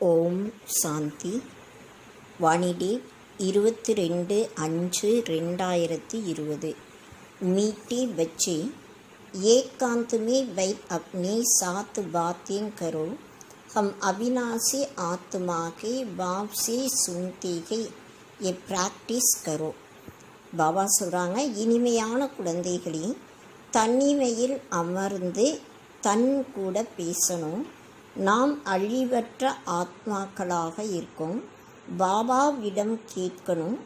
ஓம் சாந்தி. வாணிடேட் 22/5/2020। मीठे बच्चे, एकांत में बैठ अपने साथ बातें करो। हम अविनाशी आत्मा के बाप से सुनते हैं, ये प्रैक्टिस करो। பாபா சொல்கிறாங்க, இனிமையான குழந்தைகளே, தனிமையில் அமர்ந்து தன் கூட பேசணும். நாம் அழிவற்ற ஆத்மாக்களாக இருக்கோம். பாபாவிடம் கேட்கணும்.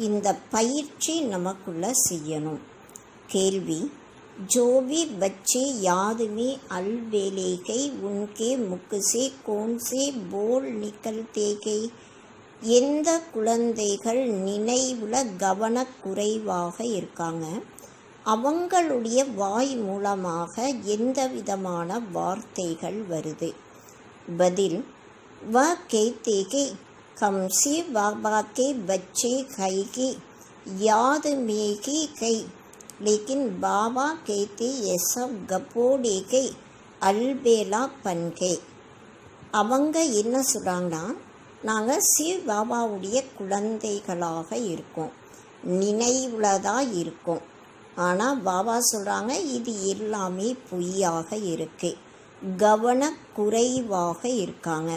இந்த பயிற்சி நமக்குள்ள செய்யணும். கேள்வி: जो भी बच्चे याद में अलबेले गए उनके मुख से कौन से बोल निकलते गए? எந்த குழந்தைகள் நினைவுல கவனக்குறைவாக இருக்காங்க, அவங்களுடைய வாய் மூலமாக எந்த விதமான வார்த்தைகள் வருது? பதில்: वह कहते कि हमसे बाबा के बच्चे गए कि याद में ही गए, लेकिन बाबा कहते ये सब गपोड़े के अलबेला பன் கே. அவங்க என்ன சொல்கிறாங்கன்னா, நாங்கள் சிவ பாபாவுடைய குழந்தைகளாக இருக்கோம், நினைவுலதான் இருக்கோம். ஆனால் பாபா சொல்கிறாங்க, இது எல்லாமே பொய்யாக இருக்கு, கவனக்குறைவாக இருக்காங்க.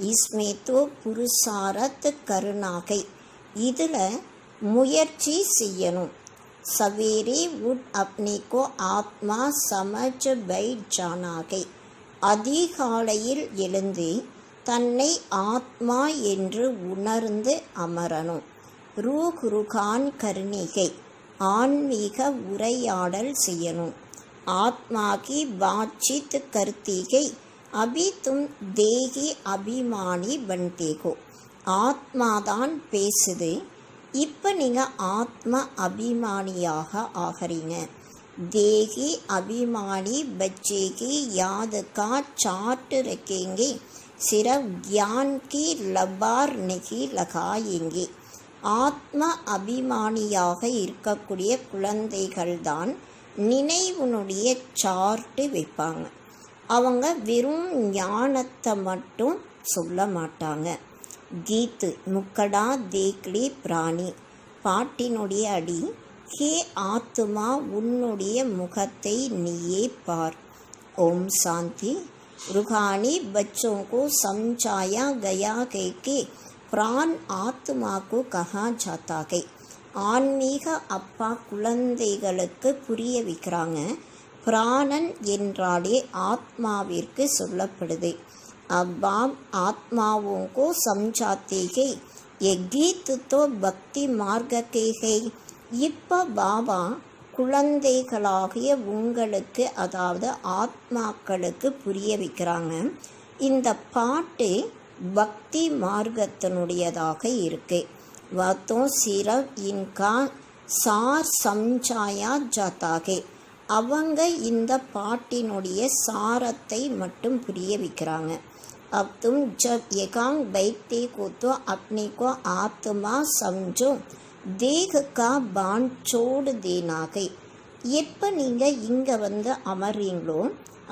இஸ்மேத்தோ புருஷாரத் கருணாகை, இதில் முயற்சி செய்யணும். சவேரே உட் அப்னிக்கோ ஆத்மா சமஜ் பைட் ஜானாகை, அதிகாலையில் எழுந்து தன்னை ஆத்மா என்று உணர்ந்து அமரணும். ரூஹான் கருணிகை, ஆன்மீக உரையாடல் செய்யணும். ஆத்மா கி பாட்சித் கர்த்திகை, அபி தும் தேகி அபிமானி பன்தேகோ, ஆத்மாதான் பேசுது, இப்போ நீங்கள் ஆத்ம அபிமானியாக ஆகிறீங்க. தேகி அபிமானி बच्चे की याद का चार्ट रखेंगे, सिर्फ ज्ञान की लबार नहीं लगाएंगे. ஆத்ம அபிமானியாக இருக்கக்கூடிய குழந்தைகள்தான் நினைவுனுடைய சார்ட்டு வைப்பாங்க. அவங்க வெறும் ஞானத்தை மட்டும் சொல்ல மாட்டாங்க. கீத்து முக்கடா தேக்லி பிராணி, பாட்டினுடைய அடி: ஹே ஆத்மா, உன்னுடைய முகத்தை நீயே பார். ஓம் சாந்தி. रूहानी बच्चों को समझाया गया है कि प्राण आत्मा को कहा जाता है. ஆன்மீக அப்பா குழந்தைகளுக்கு புரிய வைக்கிறாங்க, பிராணன் என்றாலே ஆத்மாவிற்கு சொல்லப்படுது. அப்பா ஆத்மாவோं समझाते हैं, ये गीत तो भक्ति मार्ग के है. இப்போ பாபா குழந்தைகளாகிய உங்களுக்கு, அதாவது ஆத்மாக்களுக்கு புரிய வைக்கிறாங்க, இந்த பாட்டு பக்தி மார்க்கத்தினுடையதாக இருக்கு. வாத்தோ சிரவ் இன்கா சார் சம்சாயா ஜாத்தாகே, அவங்க இந்த பாட்டினுடைய சாரத்தை மட்டும் புரிய வைக்கிறாங்க. अब तुम जब एकांत बैठते को तो अपने को आत्मा समझो, देह का बाण छोड़ देना है. எப்போ நீங்கள் இங்கே அமர்றீங்களோ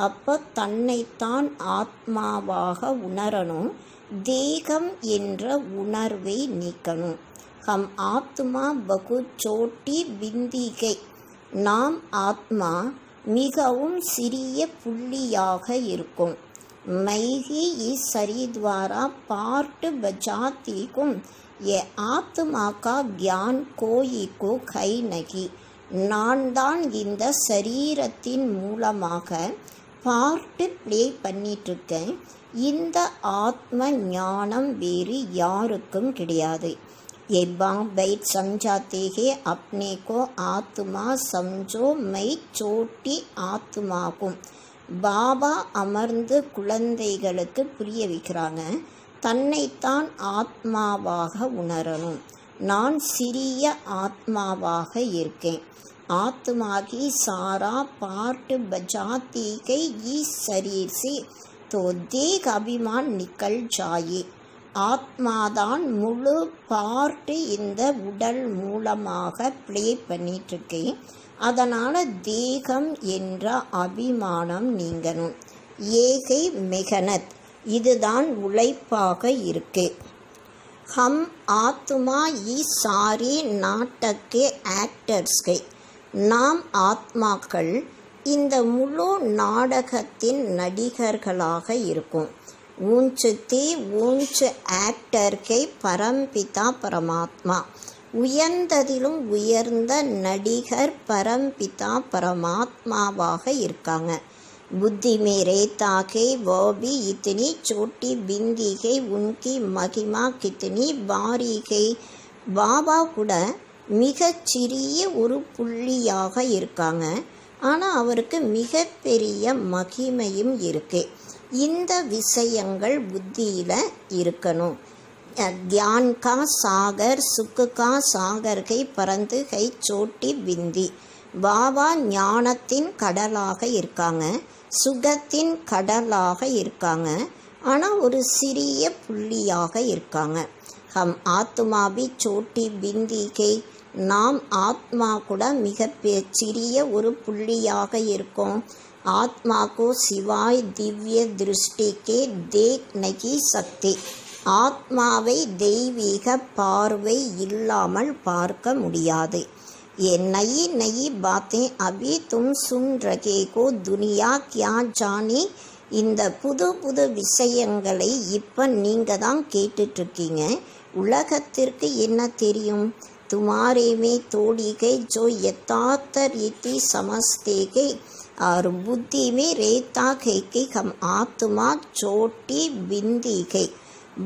அப்போ தன்னைத்தான் ஆத்மாவாக உணரணும். தேகம் என்ற உணர்வை நீக்கணும். ஹம் ஆத்மா பகு சோட்டி பிந்திகை, நாம் ஆத்மா மிகவும் சிறிய புள்ளியாக இருக்கும். மைகி இஸ் சரித்வாரா பாட்டு பஜாத்திக்கும், ஏ ஆத்மா கா கியான் கோயிக்கோ கை நகி, நான் தான் இந்த சரீரத்தின் மூலமாக பாட்டு ப்ளே பண்ணிகிட்ருக்கேன். இந்த ஆத்ம ஞானம் வேறு யாருக்கும் கிடையாது. எப்பாं बैठ समझाते हैं अपने को आत्मा समझो, मैं छोटी ஆத்மாக்கும். பாபா அமர்ந்து குழந்தைகளுக்கு புரிய வைக்கிறாங்க, தன்னைத்தான் ஆத்மாவாக உணரணும். நான் சிறிய ஆத்மாவாக இருக்கேன். ஆத்மா की सारा पार्ट बजाती गई इस शरीर से, तो देह अभिमान निकल जाए. ஆத்மாதான் முழு பார்ட்டு இந்த உடல் மூலமாக ப்ளே பண்ணிகிட்ருக்கேன். அதனால் தேகம் என்ற அபிமானம் நீங்கணும். ஏகை மெகனத், இதுதான் உழைப்பாக இருக்கு. ஹம் ஆத்மா ஈ சாரி நாட்டக்கே ஆக்டர்ஸ்கை. நாம் ஆத்மாக்கள் இந்த முழு நாடகத்தின் நடிகர்களாக இருக்கும். ஊஞ்சு ஊஞ்சு ஆக்டர்கை பரம்பிதா பரமாத்மா. உயர்ந்ததிலும் உயர்ந்த நடிகர் பரம்பிதா பரமாத்மாவாக இருக்காங்க. புத்தி மே ரேத்தா கே वो भी इतनी छोटी बिंदी है उनकी महिमा कितनी बारी है. பாபா கூட மிகச்சிறிய ஒரு புள்ளியாக இருக்காங்க. ஆனால் அவருக்கு மிகப்பெரிய மகிமையும் இருக்கு. இந்த விஷயங்கள் புத்தியில் இருக்கணும். ज्ञान का सागर सुख का सागर கை பறந்து கை சோட்டி பிந்தி. பாபா ஞானத்தின் கடலாக இருக்காங்க, சுகத்தின் கடலாக இருக்காங்க. ஆனால் ஒரு சிறிய புள்ளியாக இருக்காங்க. ஹம் ஆத்மா பி சோட்டி பிந்தி கை. நாம் ஆத்மா கூட மிக சிறிய ஒரு புள்ளியாக இருக்கும். ஆத்மாக்கோ சிவாய் திவ்ய திருஷ்டிக்கே தேக் நகி சக்தி. ஆத்மாவை தெய்வீக பார்வை இல்லாமல் பார்க்க முடியாது. ये नई नई बातें अभी तुम सुन रहे हो, दुनिया क्या जाने. இந்த புது புது விஷயங்களை இப்போ நீங்கள் தான் கேட்டுட்ருக்கீங்க. உலகத்திற்கு என்ன தெரியும்? तुम्हारे में तोड़ी गई जो यथार्थ रीति समझते गए और बुद्धि में रहता है कि हम आत्मा छोटी बिंदी है.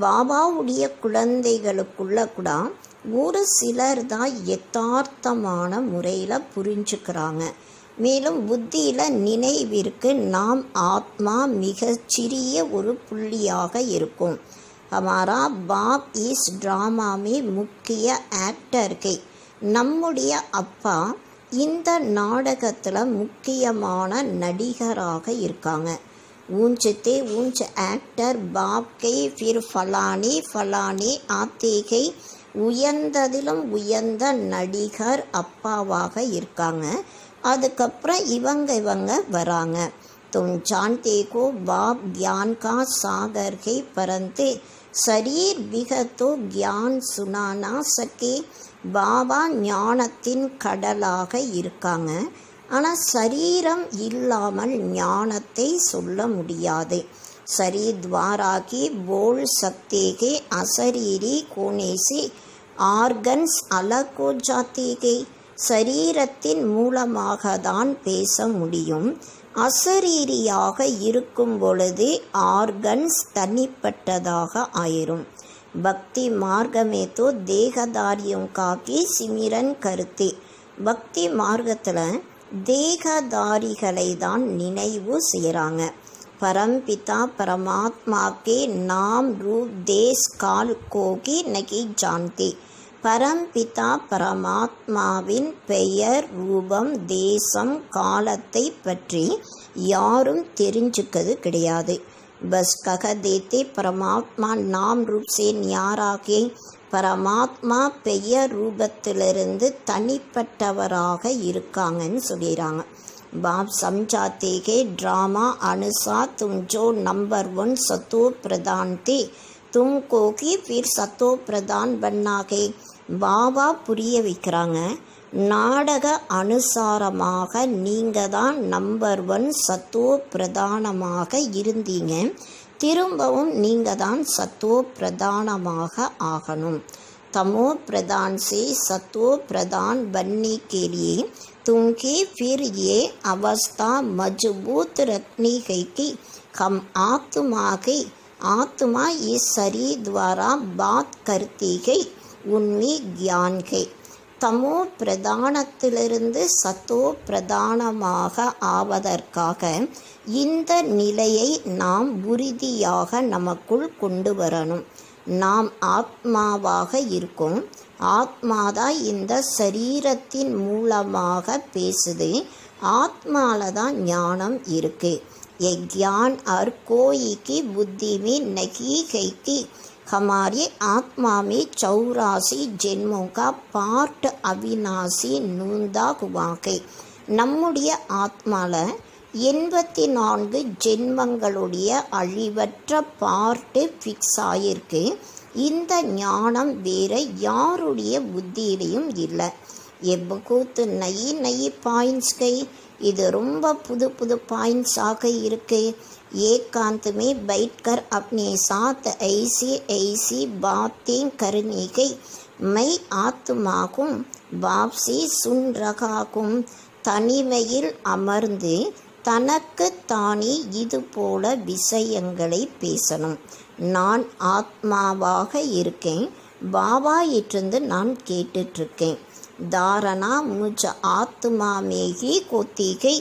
பாபாவுடைய குழந்தைகளுக்குள்ள கூட ஒரு சிலர் தான் யதார்த்தமான முறையில் புரிஞ்சுக்கிறாங்க. மேலும் புத்தியில் நினைவிற்கு நாம் ஆத்மா மிகச்சிறிய ஒரு புள்ளியாக இருக்கும். ஹமாரா பாப் இஸ் ட்ராமாமே முக்கிய ஆக்டர்கள். நம்முடைய அப்பா இந்த நாடகத்தில் முக்கியமான நடிகராக இருக்காங்க. ஊஞ்சते ऊंच एक्टर बाप के फिर फलाने फलाने आते गए. உயர்ந்ததிலும் உயர்ந்த நடிகர் அப்பாவாக இருக்காங்க. அதுக்கப்புறம் இவங்க வராங்க. तुम जानते हो बाप ज्ञान का सागर है परंतु शरीर बिह तो ज्ञान सुना ना सके. பாபா ஞானத்தின் கடலாக இருக்காங்க. ஆனால் சரீரம் இல்லாமல் ஞானத்தை சொல்ல முடியாது. शरीर द्वारा की बोल सकते हैं, अशरीरी होने से ஆர்கன்ஸ் अलग हो जाते हैं. சரீரத்தின் மூலமாக தான் பேச முடியும். அசரீரியாக இருக்கும் பொழுது ஆர்கன்ஸ் தனிப்பட்டதாக ஆயிரும். பக்தி மார்க்கமே தோ தேகதாரியம் காக்கி சிமிரன் கருத்து. பக்தி மார்க்கத்தில் தேகதாரிகளை தான் நினைவு செய்கிறாங்க. பரம்பிதா பரமாத்மாக்கே நாம் ரூப் தேஸ் கால் கோகி நகி ஜான்தே. பரம்பிதா பரமாத்மாவின் பெயர், ரூபம், தேசம், காலத்தை பற்றி யாரும் தெரிஞ்சுக்கிறது கிடையாது. பஸ் கக தேத்தே பரமாத்மா நாம் ரூப் சே ஞாராகே. பரமாத்மா பெயர் ரூபத்திலிருந்து தனிப்பட்டவராக இருக்காங்கன்னு சொல்லிடுறாங்க. बाप समझाते हैं ड्रामा अनुसार तुम जो नंबर 1 सतो प्रधान थे तुमको कि फिर सतो प्रधान बनना है. பாபா புரிய வைக்கிறாங்க. நாடக அனுசாரமாக நீங்கள் தான் நம்பர் 1 சத்தோ பிரதானமாக இருந்தீங்க. திரும்பவும் நீங்கள் தான் சத்தோ பிரதானமாக ஆகணும். तमो प्रधान से सतो प्रधान बनने के लिए तुमके फिर ये अवस्था मजबूत रखनी है कि हम आत्मा के आत्मा इस शरीर द्वारा बात करती है उनमें ज्ञान है. தமோ பிரதானத்திலிருந்து சத்தோ பிரதானமாக ஆவதற்காக இந்த நிலையை நாம் உறுதியாக நமக்குள் கொண்டு வரணும். நாம் ஆத்மாவாக இருக்கும். ஆத்மாதான் இந்த சரீரத்தின் மூலமாக பேசுது. ஆத்மாவில் தான் ஞானம் இருக்கு. ये ज्ञान और कोई की बुद्धि में नहीं है कि हमारे आत्मा में 84 जन्मों का पार्ट अविनाशी नूंदा हुआ है. நம்முடைய ஆத்மாவில் 84 ஜென்மங்களுடைய அழிவற்ற பார்ட்டு ஃபிக்ஸ் ஆயிருக்கு. இந்த ஞானம் வேற யாருடைய புத்தியிலையும் இல்லை. எவ்வகூத்து நயி நயி பாயிண்ட்ஸ்கை, இது ரொம்ப புது புது பாயிண்ட்ஸாக இருக்கு. ஏகாंत में बैठकर अपने साथ ऐसी ऐसी बातें करने की मैं आत्मा को वापसी सुन रहा हूँ. தனிமையில் அமர்ந்து தனக்கு தானே இது போல விஷயங்களை பேசணும். நான் ஆத்மாவாக இருக்கேன், பாபா இருந்து நான் கேட்டுட்ருக்கேன். தாரணா முझ ஆத்மா மேகி கோத்திகை,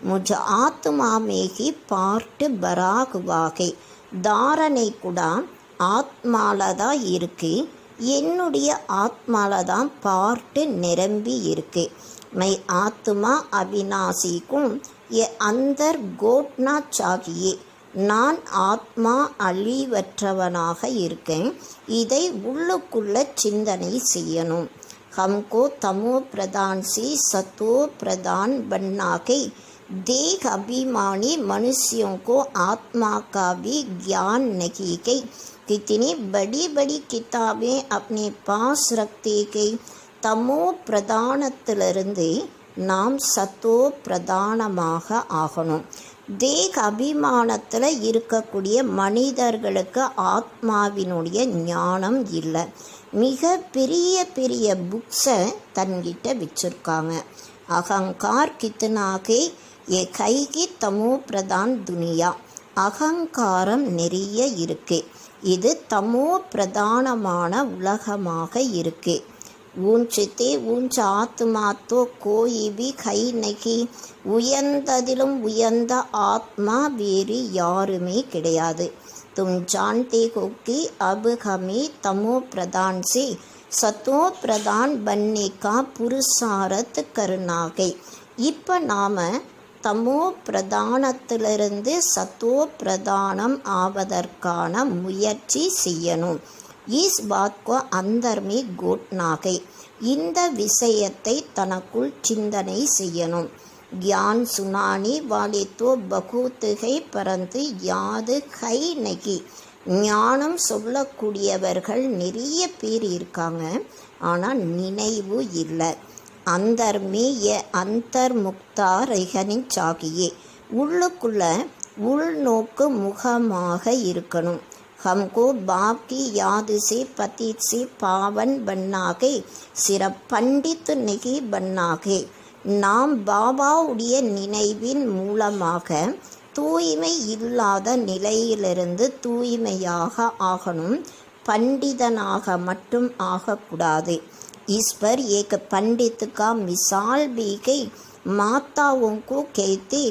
முझ ஆத்மா மேகி பார்ட்டு பராகுவாகை. தாரணை கூட ஆத்மாலதான் இருக்கு, என்னுடைய ஆத்மாலதான் பார்ட்டு நிரம்பி இருக்கு. மை ஆத்மா அவிநாசிக்கும் ये अंदर गोटना चाहिए. நான் ஆத்மா அழிவற்றவனாக இருக்கேன், இதை உள்ளுக்குள்ள சிந்தனை செய்யணும். हमको तमो प्रधान से सतो प्रधान बनना के देह अभिमानी मनुष्यों को आत्मा का भी ज्ञान नहीं के कितनी बड़ी बड़ी किताबें अपने पास रखते के तमो பிரதானத்திலிருந்து நாம் சத்தோ பிரதானமாக ஆகணும். தேக அபிமானத்தில் இருக்கக்கூடிய மனிதர்களுக்கு ஆத்மாவினுடைய ஞானம் இல்லை. மிக பெரிய பெரிய புக்ஸை தன்கிட்ட வச்சுருக்காங்க. அகங்கார் கித்தனாகே ஏ கைகி தமோ பிரதான் துனியா. அகங்காரம் நிறைய இருக்கு, இது தமோ பிரதானமான உலகமாக இருக்கு. ஊஞ்சித்தே ஊஞ்ச ஆத்மாத்தோ கோயிபி கை நகி. உயர்ந்ததிலும் உயர்ந்த ஆத்மா வேறு யாருமே கிடையாது. तुम जानते हो कि अब हमें तमो प्रधान से सतो प्रधान बनने का पुरुषार्थ करना है. இப்போ நாம் தமோ பிரதானத்திலிருந்து சத்தோ பிரதானம் ஆவதற்கான முயற்சி செய்யணும். இஸ் பாத் கோ அந்தர் மே கோட்னா है. இந்த விஷயத்தை தனக்குள் சிந்தனை செய்யணும். ज्ञान सुनाने वाले तो बहुत है परंतु याद है नहीं. ஞானம் சொல்லக்கூடியவர்கள் நிறைய பேர் இருக்காங்க, ஆனால் நினைவு இல்லை. அந்தர்மே அந்தர் முக்தா ரஹனி சாகியே. உள்ளுக்குள்ள உள்நோக்கு முகமாக இருக்கணும். हमको बाप की याद से पतित से पावन बनना है, सिर्फ पंडित नहीं बनना है. நாம் பாபாவுடைய நினைவின் மூலமாக தூய்மை இல்லாத நிலையிலிருந்து தூய்மையாக ஆகணும், பண்டிதனாக மட்டும் ஆகக்கூடாது. ईश्वर एक पंडित का मिसाल भी है. माताओं को कहते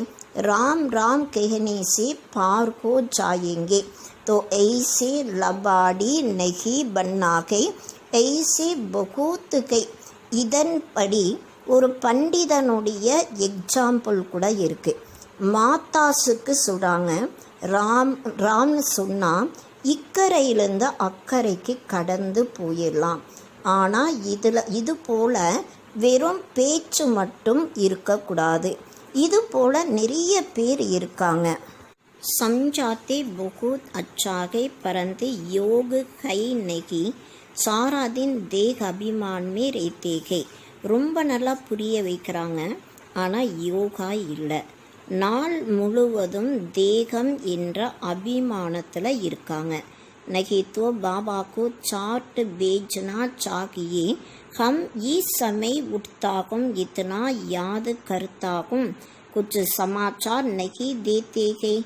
राम राम कहने से पार हो जाएंगे. तो ऐसे लबाड़ी नहीं बनना है, ऐसे बहुत है. இதன்படி ஒரு பண்டிதனுடைய எக்ஸாம்பிள் கூட இருக்குது. மாத்தாஸுக்கு சொல்கிறாங்க, ராம்னு சொன்னால் இக்கரையிலேருந்து அக்கறைக்கு கடந்து போயிடலாம். ஆனால் இது போல் வெறும் பேச்சு மட்டும் இருக்கக்கூடாது. இது போல் நிறைய பேர் இருக்காங்க. समझाते बहुत अच्छा है परंतु योग है नहीं. सारा दिन देह अभिमान में रहते हैं. ரொம்ப நல்லா புரிய வைக்கிறாங்க, ஆனால் யோகா இல்லை. நாள் முழுவதும் தேகம் என்ற அபிமானத்தில் இருக்காங்க. नहीं तो बाबा को चार्ट भेजना चाहिए. हम इस समय उठता हूँ, इतना याद करता हूँ, कुछ समाचार नहीं देते हैं.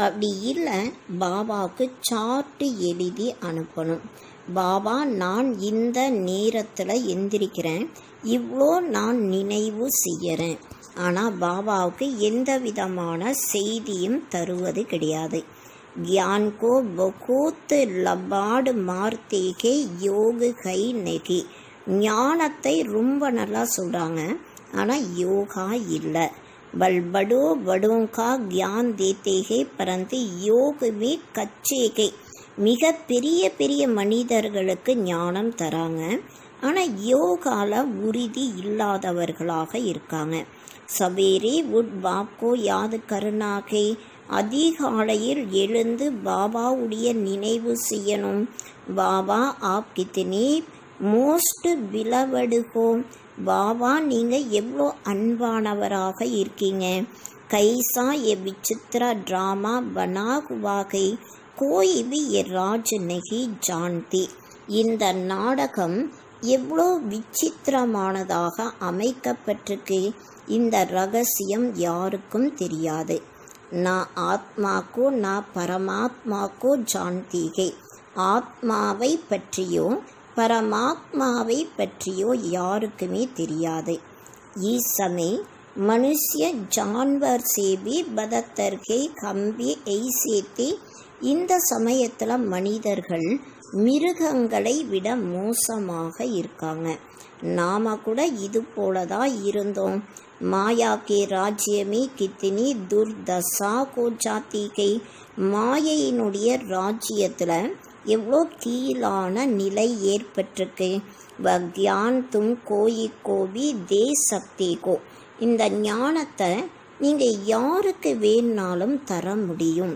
அப்படி இல்லை, பாபாவுக்கு சார்ட்டு எழுதி அனுப்பணும். பாபா, நான் இந்த நேரத்தில் எந்திரிக்கிறேன், இவ்வளோ நான் நினைவு செய்கிறேன். ஆனால் பாபாவுக்கு எந்த விதமான செய்தியும் தருவது கிடையாது. ज्ञान को बहुत लबाड़ मारते के योग है नहीं. ஞானத்தை ரொம்ப நல்லா சொல்கிறாங்க, ஆனால் யோகா இல்லை. बड़ों बड़ों का ज्ञान देते हैं परंतु योग में कच्चे के. மிக பெரிய பெரிய மனிதர்களுக்கு ஞானம் தராங்க, ஆனால் யோகால உறுதி இல்லாதவர்களாக இருக்காங்க. சவேரே உட் பாப்கோ யாது கருணாகை. அதிகாலையில் எழுந்து பாபாவுடைய நினைவு செய்யணும். பாபா ஆப் கித்தனே மோஸ்ட் பிலவடுகோ. பாபா நீங்கள் எவ்வளோ அன்பானவராக இருக்கீங்க. கைசா எ விசித்திரா ட்ராமா பனா குவாகை கோய் பி எ ராஜ் நகி ஜான்தி. இந்த நாடகம் எவ்வளோ விசித்திரமானதாக அமைக்கப்பட்டிருக்கு. இந்த ரகசியம் யாருக்கும் தெரியாது. நான் ஆத்மாக்கோ நான் பரமாத்மாக்கோ ஜான்தீகை. ஆத்மாவை பற்றியோ பரமாத்மாவை பற்றியோ யாருக்குமே தெரியாது. ஈசமே மனுஷ்ய ஜான்வர் சேபி பதத்தர்கை கம்பி ஐசேத்தி. இந்த சமயத்தில் மனிதர்கள் மிருகங்களை விட மோசமாக இருக்காங்க. நாம கூட இது போலதான் இருந்தோம். மாயா கே ராஜ்யமே கித்தினி துர்தசா கோ ஜாத்திகை. மாயையினுடைய ராஜ்யத்தில் எவ்வளோ கீழான நிலை ஏற்பட்டிருக்கு. வக்யான் தும் கோயி கோபி தே சக்திகோ. இந்த ஞானத்தை நீங்கள் யாருக்கு வேணாலும் தர முடியும்.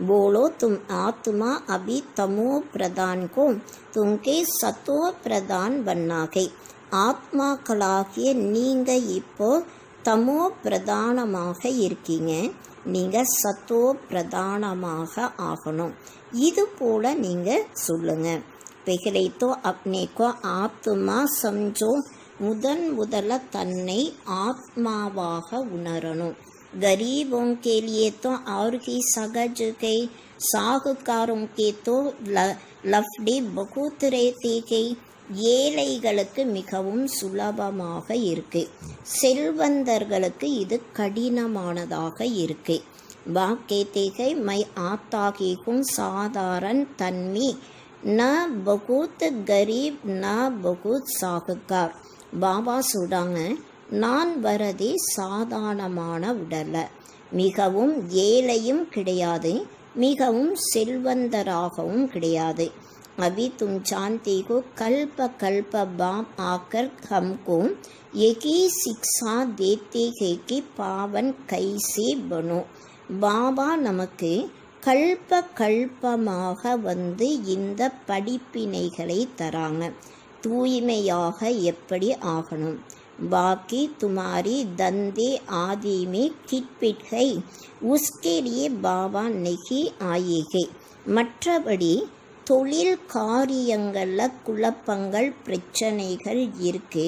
போலோ தும் ஆத்மா அபி தமோ பிரதான் கோ துங்கே சத்தோ பிரதான் பண்ணாகை. ஆத்மாக்களாகிய நீங்கள் இப்போ தமோ பிரதானமாக இருக்கீங்க. நீங்கள் சத்தோ பிரதானமாக ஆகணும். இது போல் நீங்கள் சொல்லுங்கள். பெகலைத்தோ அப்னேக்கோ ஆத்மா சம்ஜோ. முதல்ல தன்னை ஆத்மாவாக உணரணும். गरीबों के लिए तो और ही सहज गई. साहूकारों के तो लफड़ी बहुत रहती गई. ஏழைகளுக்கு மிகவும் சுலபமாக இருக்கு. செல்வந்தர்களுக்கு இது கடினமானதாக இருக்கு. வாக்கே தேகை மை ஆத்தாகிக்கும் சாதாரண தன்மை. ந பகுத் கரீப் ந பகுத் சாகுக்கார். பாபா சொல்றாங்க, நான் வரதே சாதாரணமான உடல்ல. மிகவும் ஏழையும் கிடையாது, மிகவும் செல்வந்தராகவும் கிடையாது. अभी तुम जानते हो कल्प कल्प बाप आकर हमको एक ही शिक्षा देते हैं कि पावन कैसे बनो. பாபா நமக்கு கல்ப கல்பமாக வந்து இந்த படிப்பினைகளை தராங்க. தூய்மையாக எப்படி ஆகணும். बाकी तुम्हारी धंधे आदि में किटपिट है, उसके लिए बाबा नहीं आएगे. மற்றபடி தொழில் காரியங்களில் குழப்பங்கள் பிரச்சனைகள் இருக்கு.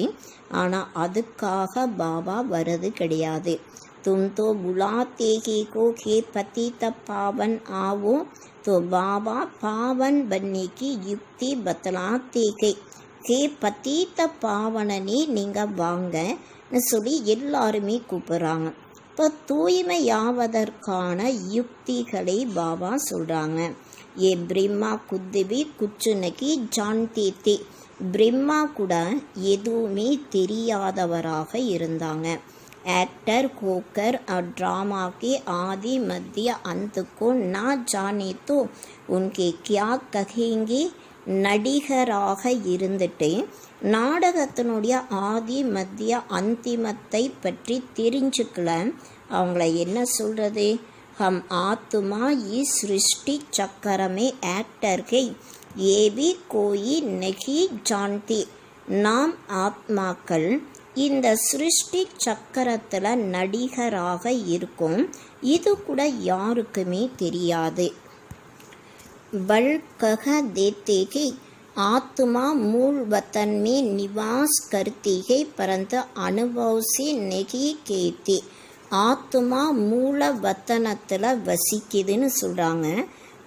ஆனால் அதுக்காக பாபா வரது கிடையாது. तुम तो बुलाते ही को हे पतित पावन आओ. तो बाबा पावन बनने की युक्ति बतलाते हैं. ஹே பதீத்த பாவனனே நீங்கள் வாங்கன்னு சொல்லி எல்லாருமே கூப்பிட்றாங்க. இப்போ தூய்மையாவதற்கான யுக்திகளை பாபா சொல்கிறாங்க. ஏ பிரம்மா குத்துவி குச்சுனகி ஜான்தீத்தி. பிரம்மா கூட எதுவுமே தெரியாதவராக இருந்தாங்க. एक्टर होकर और ड्रामा के आदि मध्य अंत को ना जाने तो उनके क्या कहेंगे. நடிகராக இருந்துட்டு நாடகத்தினுடைய ஆதி மத்திய அந்திமத்தை பற்றி தெரிஞ்சுக்கல. அவங்கள என்ன சொல்கிறது. हम आत्मा इस सृष्टि चक्कर में एक्टर है, ये भी कोई नहीं जानती. நாம் ஆத்மாக்கள் இந்த சிருஷ்டி சக்கரத்தில் நடிகராக இருக்கும். இது கூட யாருக்குமே தெரியாது. बल कह देते कि आत्मा मूल वतन में निवास करती है, परंतु अनुभव से नहीं कहती. ஆத்மா மூல வத்தனத்தில் வசிக்குதுன்னு சொல்கிறாங்க.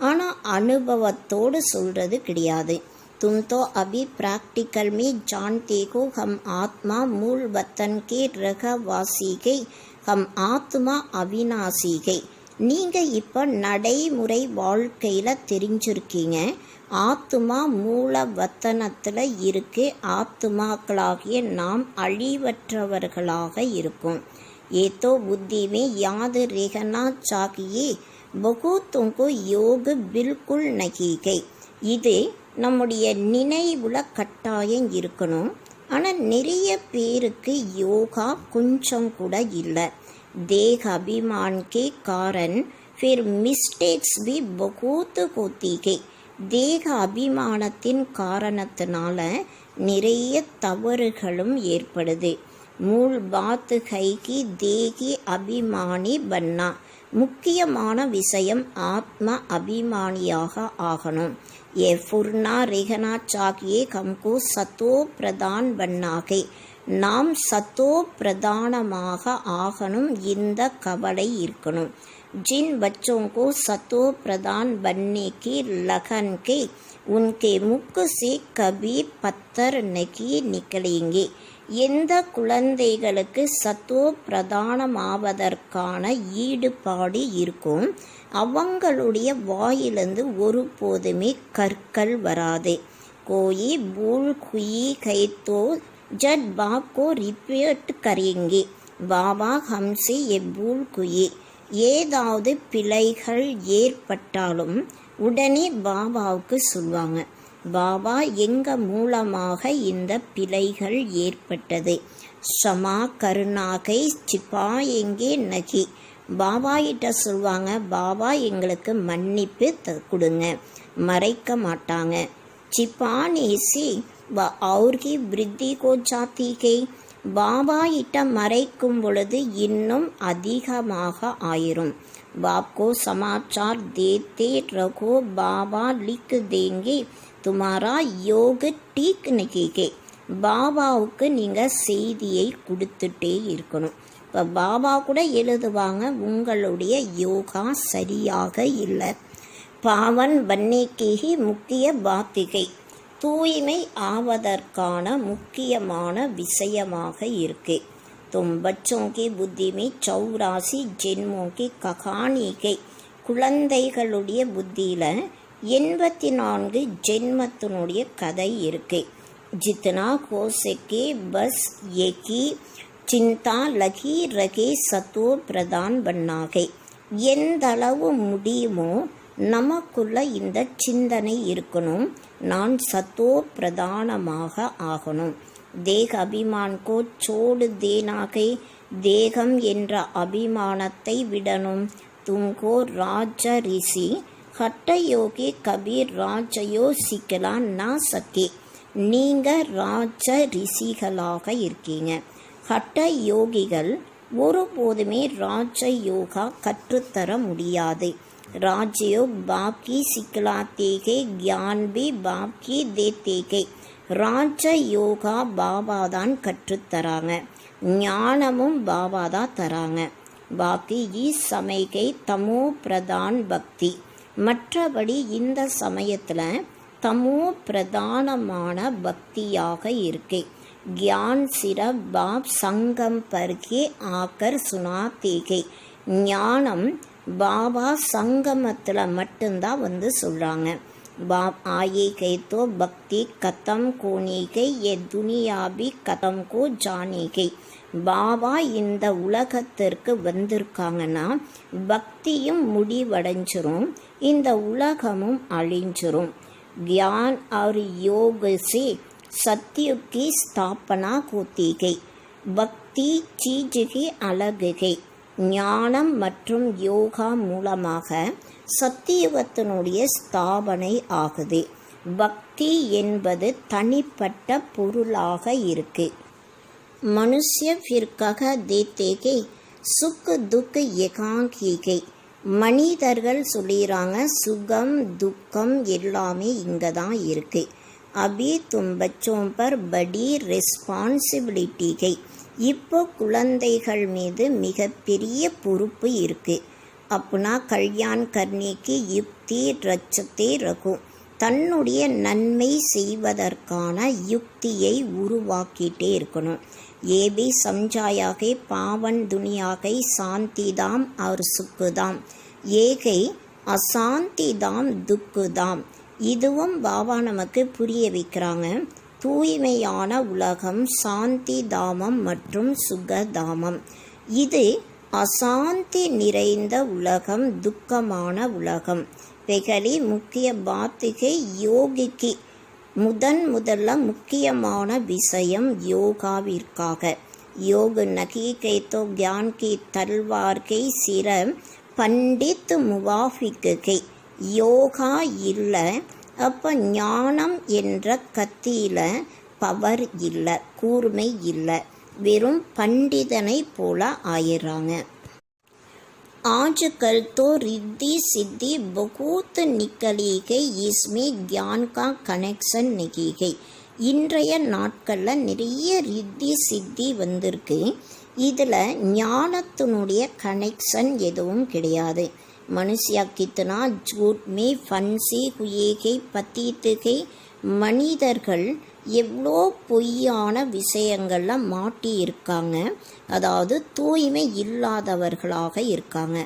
ஆனால் அனுபவத்தோடு சொல்கிறது கிடையாது. तुम तो अभी प्रैक्टिकल में जानते हो हम आत्मा मूल वतन के रहवासी है, हम आत्मा अविनाशी है. நீங்கள் இப்போ நடைமுறை வாழ்க்கையில் தெரிஞ்சிருக்கீங்க. ஆத்மா மூல வத்தனத்தில் இருக்கு. ஆத்மாக்களாகிய நாம் அழிவற்றவர்களாக இருக்கும். ஏதோ புத்திமே யாது ரெகனா சாகியே பகுத்துங்கோ யோக பில்குல் நகீகை. இது நம்முடைய நினைவுல கட்டாயம் இருக்கணும். ஆனால் நிறைய பேருக்கு யோகா கொஞ்சம் கூட இல்லை. देह अभिमान के कारण फिर मिस्टेक्स भी बहुत होती है. தேக அபிமானத்தின் காரணத்தினால நிறைய தவறுகளும் ஏற்படுது. மூல் பாத் है कि தேகி அபிமானி பன்னா. முக்கியமான விஷயம் ஆத்ம அபிமானியாக ஆகணும். ये फुरना रहना चाहिए हमको सतो प्रधान बनना है. நாம் சத்தோ பிரதானமாக ஆகணும். இந்த கவலை இருக்கணும். जिन बच्चों को सतो प्रधान बनने की लगन के उनके मुख से कभी पत्थर नहीं निकलेंगे. எந்த குழந்தைகளுக்கு சத்தோ பிரதானமாவதற்கான ஈடுபாடு இருக்கும் அவங்களுடைய வாயிலிருந்து ஒருபோதுமே கற்கள் வராது. கோயி பூல் குயி கைத்தோ जब बाप को रिपीट करेंगे बाबा हमसे ये भूल हुई. ஏதாவது பிழைகள் ஏற்பட்டாலும் உடனே பாபாவுக்கு சொல்லுவாங்க, பாபா எங்க மூலமாக இந்த பிழைகள் ஏற்பட்டது. ஷமா கருணாகை சிப்பாயெங்கே நகி. பாபா கிட்ட சொல்லுவாங்க, பாபா எங்களுக்கு மன்னிப்பு கொடுங்க, மறைக்க மாட்டாங்க. சிப்பானேசி और की वृद्धि को जाती है. பாபா கிட்ட மறைக்கும் பொழுது இன்னும் அதிகமாக ஆயிரும். बाप को समाचार देते रहो, बाबा लिख देंगे तुम्हारा योग ठीक नहीं है. பாபாவுக்கு நீங்கள் செய்தியை கொடுத்துட்டே இருக்கணும். இப்போ பாபா கூட எழுதுவாங்க, உங்களுடைய யோகா சரியாக இல்லை. பாவன் பன்னைக்கு முக்கிய பாத்திகை. தூய்மை ஆவதற்கான முக்கியமான விஷயமாக இருக்கு. तुम बच्चों की बुद्धि में 84 ஜென்மோं की कहानी है. குழந்தைகளுடைய புத்தியில் 84 ஜென்மத்தினுடைய கதை இருக்கு. जितना हो सके बस एक ही चिंता लगी रहे सतो प्रधान बनना है. எந்தளவு முடியுமோ நமக்குள்ள இந்த சிந்தனை இருக்கணும், நான் சத்தோ பிரதானமாக ஆகணும். தேக அபிமான் கோ சோடு தேனாகை. தேகம் என்ற அபிமானத்தை விடணும். துங்கோ ராஜ ரிஷி ஹட்ட யோகி கபீர் ராஜயோ சிக்கலா நா சக்கே. நீங்கள் ராஜ ரிஷிகளாக இருக்கீங்க. ஹட்ட யோகிகள் ஒருபோதுமே ராஜ யோகா கற்றுத்தர முடியாது. राजयोग बाप की सिखलाते के ज्ञान भी बाप की देते के. ராஜ யோகா பாபா தான் கற்றுத்தராங்க, ஞானமும் பாபா தான் தராங்க. பாக்கி இஸ் சமயக்கை தமோ பிரதான் பக்தி. மற்றபடி இந்த சமயத்தில் தமோ பிரதானமான பக்தியாக இருக்கு. ज्ञान सिर्फ बाप संगम पर के आकर सुनाते के. ஞானம் பாபா சங்கமத்தில் மட்டும்தான் வந்து சொல்கிறாங்க. बाप आए गए तो भक्ति खत्म होने गई, ये दुनिया भी खत्म को जाने गई. பாபா இந்த உலகத்திற்கு வந்திருக்காங்கன்னா பக்தியும் முடிவடைஞ்சிரும், இந்த உலகமும் அழிஞ்சிரும். ज्ञान और योग से सत्य की स्थापना होती गई. பக்தி चीज की अलग है. ஞானம் மற்றும் யோகா மூலமாக சத்தியுகத்தினுடைய ஸ்தாபனை ஆகுது. பக்தி என்பது தனிப்பட்ட பொருளாக இருக்கு. மனுஷ்ய பிற்காக தேத்தேகை சுக்கு துக்கு ஏகாங்கிகை. மனிதர்கள் சொல்லிடுறாங்க, சுகம் துக்கம் எல்லாமே இங்கே தான் இருக்கு. அபி தும் பச்சோம் பர் படி ரெஸ்பான்சிபிலிட்டி கை. இப்போ குழந்தைகள் மீது மிகப்பெரிய பொறுப்பு இருக்குது. அப்பனா கல்யாண் கர்ணிக்கு யுக்தி ரச்சத்தை ரகும். தன்னுடைய நன்மை செய்வதற்கான யுக்தியை உருவாக்கிட்டே இருக்கணும். ஏபி சம்ஜாயாக பாவன் துனியாக சாந்திதாம் அவர் சுக்குதாம். ஏகை அசாந்திதாம் துக்குதாம். இதுவும் பாபா நமக்கு புரிய வைக்கிறாங்க. தூய்மையான உலகம் சாந்தி தாமம் மற்றும் சுகதாமம். இது அசாந்தி நிறைந்த உலகம், துக்கமான உலகம். வெகலி முக்கிய பாத்திகை யோகிக்கு முதல்ல முக்கியமான விஷயம் யோகாவிற்காக. योग नहीं के तो ज्ञान की तलवार के सिर पंडित मुवाफिक के. யோகா இல்லை, அப்போ ஞானம் என்ற கத்தியில் பவர் இல்லை, கூர்மை இல்லை, வெறும் பண்டிதனை போல ஆயிடுறாங்க. आजकल तो रिद्धि सिद्धि बहुत निकली गई, इसमें ज्ञान का कनेक्शन नहीं है. இன்றைய நாட்களில் நிறைய ரித்தி சித்தி வந்திருக்கு, இதில் ஞானத்தினுடைய கனெக்ஷன் எதுவும் கிடையாது. மனுஷியா கித்தனா ஜூட் மே ஃபன்சி குயேகை பத்தீத்துகை. மனிதர்கள் எவ்வளோ பொய்யான விஷயங்களில் மாட்டி இருக்காங்க, அதாவது தூய்மை இல்லாதவர்களாக இருக்காங்க.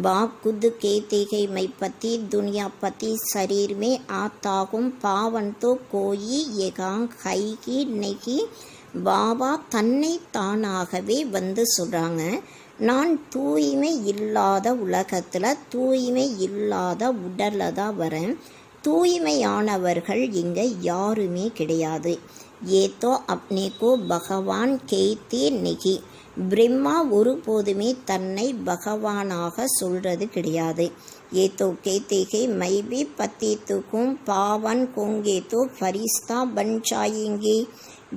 बाप खुद कहते हैं मैं पति दुनिया पति शरीर में आता हूँ, पावन तो कोई एकांग है कि नहीं. பாபா தன்னை தானாகவே வந்து சொல்கிறாங்க, நான் தூய்மை இல்லாத உலகத்தில் தூய்மை இல்லாத உடலில் தான் வரேன், தூய்மையானவர்கள் இங்கே யாருமே கிடையாது. ஏதோ அப்னே கோ பகவான் கேத்தே நெகி. பிரம்மா ஒருபோதுமே தன்னை பகவானாக சொல்கிறது கிடையாது. ஏதோ கேத்தேகே மைபி பத்தித்துக்கும் பாவன் கோங்கே தோ ஃபரிஸ்தா பன் சாயேங்கே.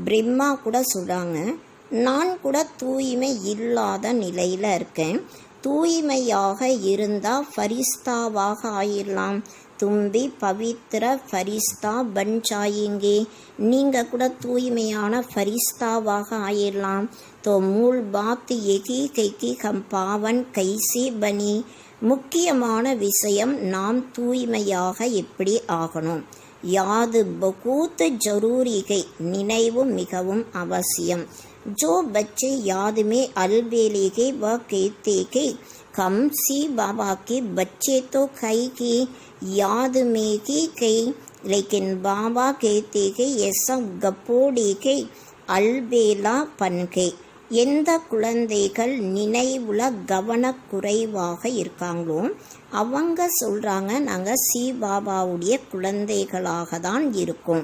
பிரம்மா கூட சொல்கிறாங்க, நான் கூட தூய்மை இல்லாத நிலையில் இருக்கேன், தூய்மையாக இருந்தால் ஃபரிஸ்தாவாக ஆயிடலாம். தும்பி பவித்திர ஃபரிஸ்தா பன் சாயேங்கே. நீங்கள் கூட தூய்மையான ஃபரிஸ்தாவாக ஆயிடலாம். तो मूल बात यही है कि हम पावन कैसे बनी. முக்கியமான விஷயம் நாம் தூய்மையாக எப்படி ஆகணும். யாது பகூத் ஜரூரி கை. நினைவு மிகவும் அவசியம். जो बच्चे याद में अलबेले व कहते के हम सी बाबा के बच्चे तो कई की याद में की कई, लेकिन बाबा कहते के ये सब गपोड़ी के अलबेला पन के. எந்த குழந்தைகள் நினைவுல கவனக்குறைவாக இருக்காங்களோ அவங்க சொல்கிறாங்க, நாங்கள் சிபாபாவுடைய குழந்தைகளாக தான் இருக்கோம்,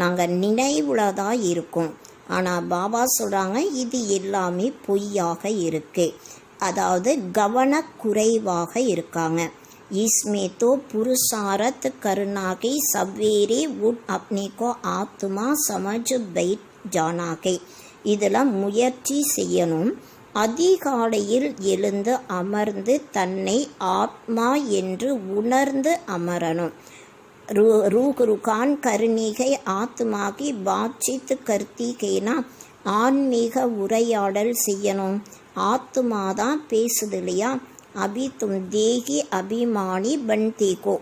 நாங்கள் நினைவுல தான் இருக்கோம். ஆனால் பாபா சொல்கிறாங்க இது எல்லாமே பொய்யாக இருக்கு, அதாவது கவனக்குறைவாக இருக்காங்க. इसमें तो पुरुषार्थ करना के सवेरे उठ अपने को आत्मा समझ बैठ जाना के. இதில் முயற்சி செய்யணும். அதிகாலையில் எழுந்து அமர்ந்து தன்னை ஆத்மா என்று உணர்ந்து அமரணும். ரூகான் கருணிகை ஆத்மாகி பாட்சித்து கர்த்திகேனா. ஆன்மீக உரையாடல் செய்யணும். ஆத்மாதான் பேசுது இல்லையா. அபி தும் தேகி அபிமானி பன்தேகோ.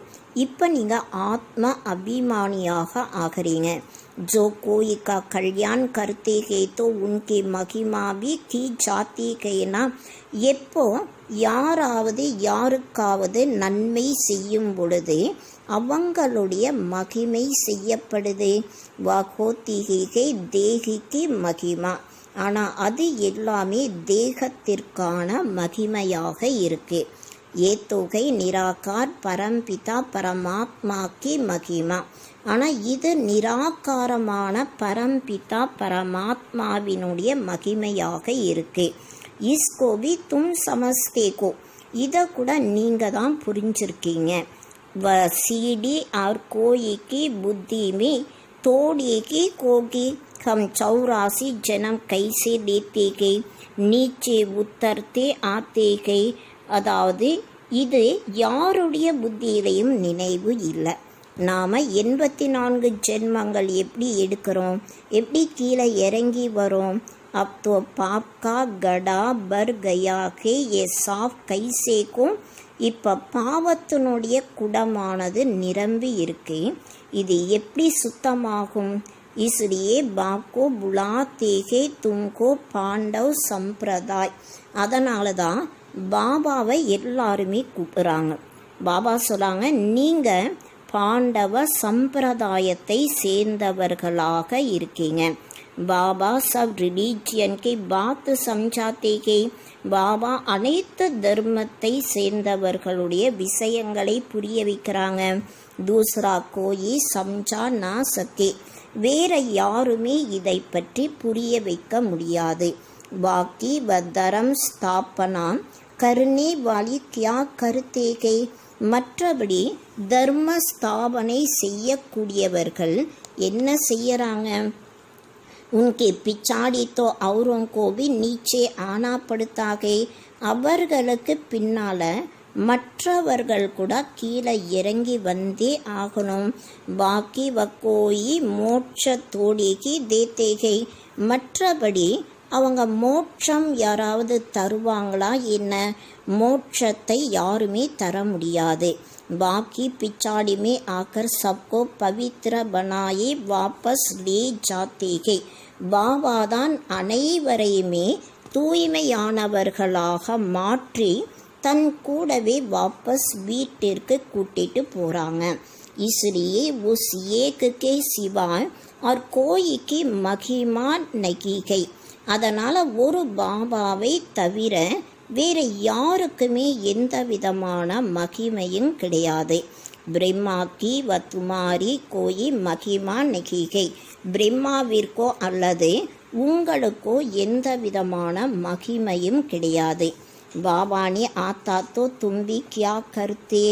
இப்போ நீங்கள் ஆத்ம அபிமானியாக ஆகிறீங்க. जो कोई का कल्याण करते हैं तो उनकी महिमा भी की जाती है ना. எப்போ யாராவது யாருக்காவது நன்மை செய்யும் பொழுது அவங்களுடைய மகிமை செய்யப்படுது. வாகோத்திகை தேகிக்கு மகிமா. ஆனால் அது எல்லாமே தேகத்திற்கான மகிமையாக இருக்கு. ஏ தொகை நிராகார் பரம்பிதா பரமாத்மாக்கி மகிமா. ஆனால் இது நிராகாரமான பரம்பிதா பரமாத்மாவினுடைய மகிமையாக இருக்கு. இஸ்கோபி தும் சமஸ்தேகோ. இதை கூட நீங்கள் தான் புரிஞ்சிருக்கீங்க. வ சீடி ஆர் கோயிக்கு புத்திமி தோடிக்கு கோகி हम 84 जन्म कैसे लेते गए नीचे उतरते आते गए. அதாவது இது யாருடைய புத்தியிலையும் நினைவு இல்லை. நாம் 84 ஜென்மங்கள் எப்படி எடுக்கிறோம், எப்படி கீழே இறங்கி வரோம். अब तो पाप का गड़ा भर गया है ये साफ कैसे को. இப்போ பாவத்தினுடைய குடமானது நிரம்பி இருக்கு, இது எப்படி சுத்தமாகும். इसलिए बाप को बुलाते हैं तुमको पांडव संप्रदाय. அதனால தான் பாபாவை எல்லாருமே கூப்பிட்றாங்க. பாபா சொல்கிறாங்க, நீங்கள் பாண்டவ சம்பிரதாயத்தை சேர்ந்தவர்களாக இருக்கீங்க. பாபா சப் ரிலீஜியன் கே பாத் சம்ஜாத்தே கே. பாபா அனைத்து தர்மத்தை சேர்ந்தவர்களுடைய விஷயங்களை புரிய வைக்கிறாங்க. दूसरा कोई समझा ना सके. வேற யாருமே இதை பற்றி புரிய வைக்க முடியாது. பாக்கி வதரம் ஸ்தாபனா கர்னே வாலி கியா கருத்தேகை. மற்றபடி தர்ம ஸ்தாபனை செய்யக்கூடியவர்கள் என்ன செய்யறாங்க? உன்கே பிச்சாடி தோ औरों को भी नीचे आना पड़ता है. அவர்களுக்கு பின்னால மற்றவர்கள் கூட கீழே இறங்கி வந்தே ஆகணும். பாக்கி வக்கோயி மோட்சத்தோடிக்கு தேத்தேகை. மற்றபடி அவங்க மோட்சம் யாராவது தருவாங்களா என்ன? மோட்சத்தை யாருமே தர முடியாது. பாக்கி பிச்சாடி மே ஆக்கர் சப்கோ பவித்ர பனாயே வாபஸ் லே ஜாத்தேகை. பாபாதான் அனைவரையுமே தூய்மையானவர்களாக மாற்றி தன் கூடவே வாபஸ் வீட்டிற்கு கூட்டிட்டு போறாங்க. इसलिए उस एक के सिवाय और कोई की महिमा नहीं है. அதனால ஒரு பாபாவை தவிர வேற யாருக்குமே எந்த விதமான மகிமையும் கிடையாது. பிரம்மாக்கி வத்துமாரி கோயி மகிமா நகிகை. பிரம்மாவிற்கோ அல்லது உங்களுக்கோ எந்த விதமான மகிமையும் கிடையாது. பாபானே ஆத்தா தோ தும்பி கியா கருத்தே.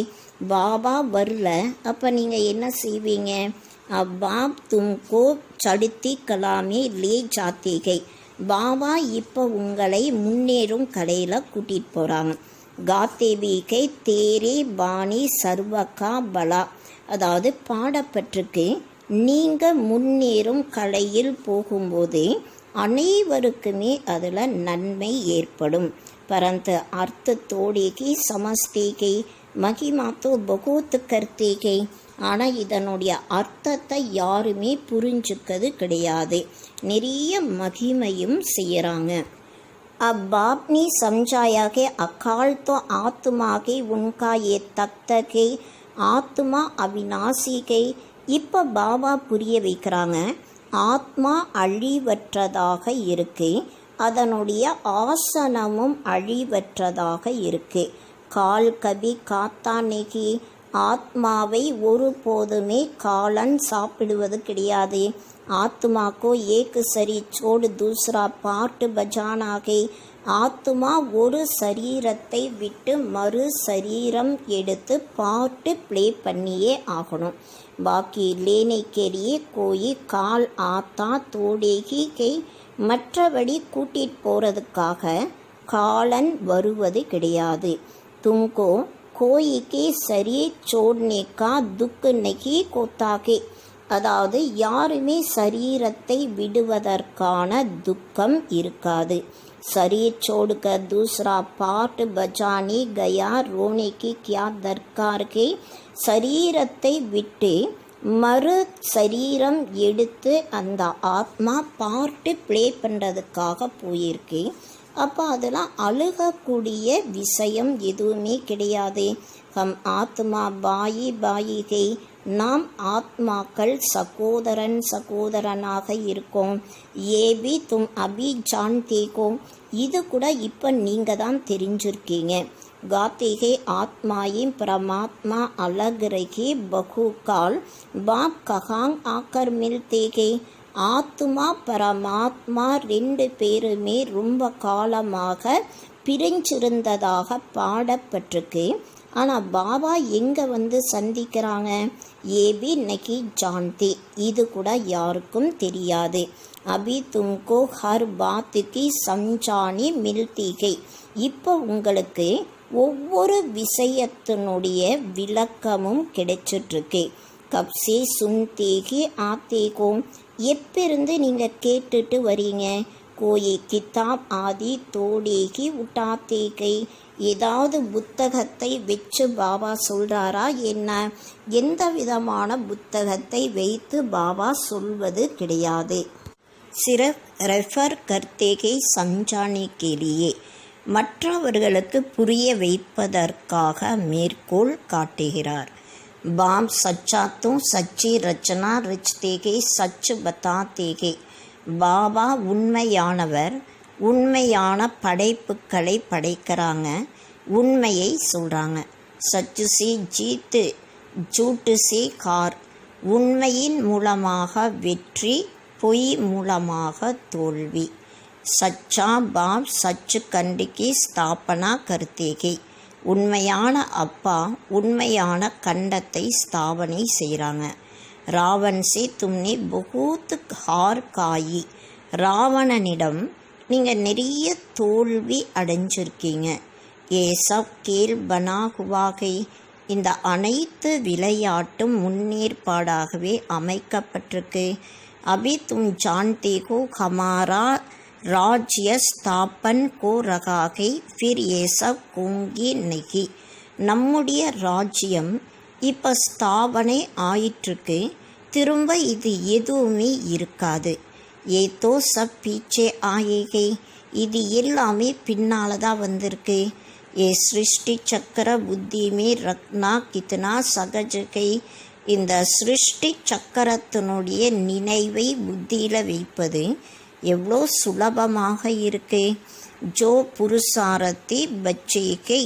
பாபா வரல, அப்போ நீங்கள் என்ன செய்வீங்க? அப்பாப் தும்கோ சடுத்தி கலாமே லே ஜாத்தேகை. பாபா இப்போ உங்களை முன்னேறும் கலையில் கூட்டிகிட்டு போகிறாங்க. காத்தேவிகை தேரே பாணி சர்வகா பலா. அதாவது பாடப்பட்டிருக்கு, நீங்கள் முன்னேறும் கலையில் போகும்போது அனைவருக்குமே அதில் நன்மை ஏற்படும். परंतु अर्थ तोड़े की समझते की महिमा तो बहुत करते की. ஆனால் இதனுடைய அர்த்தத்தை யாருமே புரிஞ்சுக்கிறது கிடையாது. நிறைய மகிமையும் செய்யறாங்க. अब बाप ने समझाया कि अकाल तो आत्मा के उनका ये तख्त के ஆத்மா அவிநாசி கை. இப்போ பாபா புரிய வைக்கிறாங்க, ஆத்மா அழிவற்றதாக இருக்கு, அதனுடைய ஆசனமும் அழிவற்றதாக இருக்கு. கால் கபி காத்தானேகி. ஆத்மாவை ஒருபோதுமே காலன் சாப்பிடுவது கிடையாது. ஆத்மாக்கோ ஏக் சரி சோடு தூசரா பாட்டு பஜானாகை. ஆத்மா ஒரு சரீரத்தை விட்டு மறு சரீரம் எடுத்து பாட்டு ப்ளே பண்ணியே ஆகணும். பாக்கி லேனை கெரிய கோயி கால் ஆத்தா தோடேகி கை. மற்றபடி கூட்டிட்டு போகிறதுக்காக காலன் வருவது கிடையாது. தும்கோ கோயிக்கே சரி சோட்னேக்கா துக்கு நகி கோத்தாகே. அதாவது யாருமே சரீரத்தை விடுவதற்கான துக்கம் இருக்காது. शरीर छोड़कर दूसरा पार्ट बजाने गया रोने की क्या दरकार के. சரீரத்தை விட்டு மறு சரீரம் எடுத்து அந்த ஆத்மா பாட்டு ப்ளே பண்ணுறதுக்காக போயிருக்கு. அப்போ அதெல்லாம் அழுகக்கூடிய விஷயம் எதுவுமே கிடையாது. ஹம் ஆத்மா பாயி பாயிகை. நாம் ஆத்மாக்கள் சகோதரன் சகோதரனாக இருக்கோம். ஏபி தும் அபி ஜான்தேகோ. இது கூட இப்போ நீங்கள் தான் தெரிஞ்சிருக்கீங்க. गाते आत्माई परमात्मा अलग रहे बहुकाल बाप कहाँ आकर मिलते गए. ஆத்மா பரமாத்மா ரெண்டு பேருமே ரொம்ப காலமாக பிரிஞ்சிருந்ததாக பாடப்பட்டிருக்கு. ஆனால் பாபா எங்கே வந்து சந்திக்கிறாங்க? ஏபி நகி ஜான்தே. இது கூட யாருக்கும் தெரியாது. அபி தும்கோ ஹர் பாத்துக்கு சம்ஜானி மில்திகை. இப்போ உங்களுக்கு ஒவ்வொரு விஷயத்தினுடைய விளக்கமும் கிடைச்சிட்ருக்கு. கப்சே சுன்தேகி ஆத்தேகோ. எப்பிருந்து நீங்கள் கேட்டுட்டு வரீங்க? கோயி கிதாப் ஆதி தோடேகி உட்டாத்தேகை. ஏதாவது புத்தகத்தை வச்சு பாபா சொல்கிறாரா என்ன? எந்த விதமான புத்தகத்தை வைத்து பாபா சொல்வது கிடையாது. சிறப் ரெஃபர் கர்த்தேகை சம்ஜானே கேலியே. மற்றவர்களுக்கு புரிய வைப்பதற்காக மேற்கோள் காட்டுகிறார். பாம் சச்சாத்தோ சச்சி ரச்சனா ரிச்தேகே சச்சு பத்தாத்தேகே. பாபா உண்மையானவர், உண்மையான படைப்புக்களை படைக்கிறாங்க, உண்மையை சொல்கிறாங்க. சச்சு சி ஜீத்து झूठ से हार, உண்மையின் மூலமாக வெற்றி, பொய் மூலமாக தோல்வி. சச்சா பாப் சச் கண்டு கி ஸ்தாபனா கர்த்தேகே, உண்மையான அப்பா உண்மையான கண்டத்தை ஸ்தாபனை செய்கிறாங்க. ராவன் சே தும்னே பகூத் ஹார் காயி, ராவணனிடம் நீங்கள் நிறைய தோல்வி அடைஞ்சிருக்கீங்க. ஏ சப் கேல் பனா ஹுவாகை, இந்த அனைத்து விளையாட்டும் முன்னேற்பாடாகவே அமைக்கப்பட்டிருக்கு. அபி தும் ஜான்தே ஹோ ஹமாரா ராஜ்ய ஸ்தாபன் கோ ரகாகை ஃபிர் ஏ சப் கோங்கி நகி, நம்முடைய ராஜ்யம் இப்போ ஸ்தாபனை ஆயிற்றுக்கு, திரும்ப இது எதுவுமே இருக்காது. ஏதோ சப் பீச்சே ஆயேகை, இது எல்லாமே பின்னால் தான் வந்திருக்கு. ஏ சிருஷ்டி சக்கர புத்தி மே ரக்னா கித்னா சகஜகை, இந்த சிருஷ்டி சக்கரத்தினுடைய நினைவை புத்தியில் வைப்பது எவ்வளோ சுலபமாக இருக்கு. ஜோ புருஷாரத்தி பச்சேகை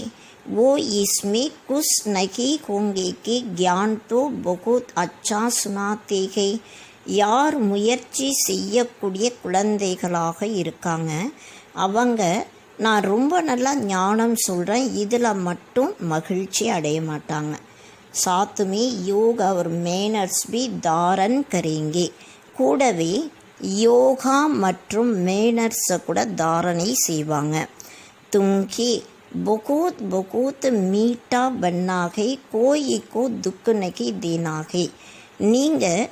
वो इसमें कुछ नहीं होंगे कि ज्ञान तो बहुत अच्छा सुनाते हैं. யார் முயற்சி செய்யக்கூடிய குழந்தைகளாக இருக்காங்க, அவங்க நான் ரொம்ப நல்லா ஞானம் சொல்கிறேன் இதில் மட்டும் மகிழ்ச்சி அடைய மாட்டாங்க. சாத்துமே யோகா ஒரு மேனர்ஸ் பி தாரன் கரேங்கே, கூடவே யோகா மற்றும் மேனர்ஸை கூட தாரணை செய்வாங்க. துங்கி बहुत बहुत मीठा बनना है, कोई को दुख नहीं देना है. நீங்கள்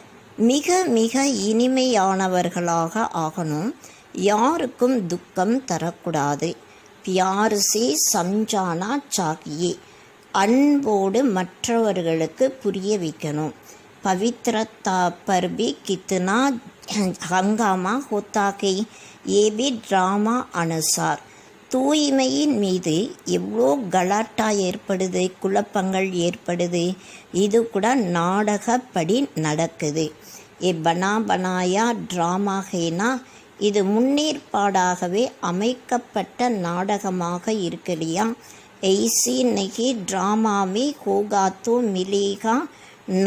மிக மிக இனிமையானவர்களாக ஆகணும், யாருக்கும் துக்கம் தரக்கூடாது. प्यार से समझाना चाहिए, அன்போடு மற்றவர்களுக்கு புரிய வைக்கணும். पवित्रता पर भी कितना हंगामा होता है, ये भी ड्रामा अनुसार. தூய்மையின் மீது எவ்வளோ கலாட்டா ஏற்படுது, குழப்பங்கள் ஏற்படுது, இது கூட நாடகப்படி நடக்குது. ஏ பனா பனாயா ட்ராமா ஹேனா, இது முன்னேற்பாடாகவே அமைக்கப்பட்ட நாடகமாக இருக்கலையா. ஐசி நகி ட்ராமாவே ஹோகாத்தோ மிலேகா,